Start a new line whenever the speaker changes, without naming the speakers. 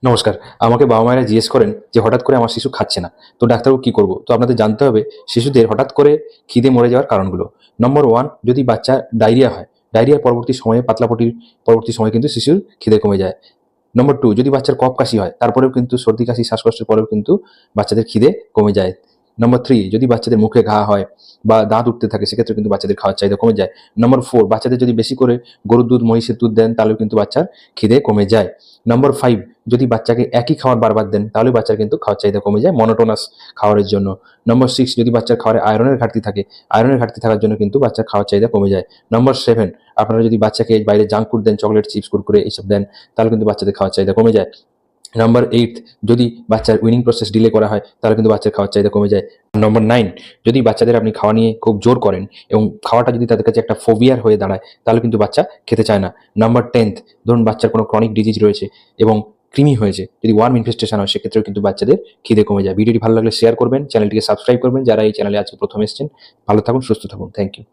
নমস্কার। আমাকে বাবা-মায়েরা জিজ্ঞেস করেন যে, হঠাৎ করে আমার শিশু খাচ্ছে না। তো ডাক্তারবাবু কি করব? তো আপনাদের জানতে হবে শিশুদের হঠাৎ করে খিদে মরে যাওয়ার কারণগুলো। নম্বর 1, যদি বাচ্চার ডায়রিয়া হয়, ডায়রিয়ার পরবর্তী সময়ে পাতলাপটির পরবর্তী সময়ে কিন্তু শিশুর খিদে কমে যায়। নম্বর 2, যদি বাচ্চার কফ কাশি হয়, তারপরেও কিন্তু সর্দি কাশি, শ্বাসকষ্টের পরেও কিন্তু বাচ্চাদের খিদে কমে যায়। নম্বর 3, যদি বাচ্চাদের মুখে ঘা হয় বা দাঁত উঠতে থাকে, সেক্ষেত্রে কিন্তু বাচ্চাদের খাওয়ার চাহিদা কমে যায়। নম্বর 4, বাচ্চাদের যদি বেশি করে গরুর দুধ, মহিষের দুধ দেন, তাহলেও কিন্তু বাচ্চার খিদে কমে যায়। নম্বর 5, যদি বাচ্চাকে একই খাবার বারবার দেন, তাহলেও বাচ্চার কিন্তু খাওয়ার চাহিদা কমে যায় মনোটোনাস খাবারের জন্য। নম্বর 6, যদি বাচ্চার খাবারে আয়রনের ঘাটতি থাকে, আয়রনের ঘাটতি থাকার জন্য কিন্তু বাচ্চার খাওয়ার চাহিদা কমে যায়। নম্বর 7, আপনারা যদি বাচ্চাকে বাইরে জাঙ্ক ফুড দেন, চকলেট, চিপস, কুরকুরে এইসব দেন, তাহলে কিন্তু বাচ্চাদের খাওয়ার চাহিদা কমে যায়। নাম্বার 8, যদি বাচ্চার উইনিং প্রসেস ডিলে করা হয়, তাহলে কিন্তু বাচ্চার খাওয়ার চাহিদা কমে যায়। নম্বর 9, যদি বাচ্চাদের আপনি খাওয়া নিয়ে খুব জোর করেন এবং খাওয়াটা যদি তাদের কাছে একটা ফোবিয়ার হয়ে দাঁড়ায়, তাহলে কিন্তু বাচ্চা খেতে চায় না। নাম্বার 10, ধরুন বাচ্চার কোনো ক্রনিক ডিজিজ রয়েছে এবং কৃমি হয়েছে, যদি ওয়ার্ম ইনফেস্টেশন হয়, সেক্ষেত্রেও কিন্তু বাচ্চাদের খিদে কমে যায়। ভিডিওটি ভালো লাগলে শেয়ার করবেন, চ্যানেলটিকে সাবস্ক্রাইব করবেন যারা এই চ্যানেলে আজকে প্রথম এসেছেন। ভালো থাকুন, সুস্থ থাকুন। Thank you.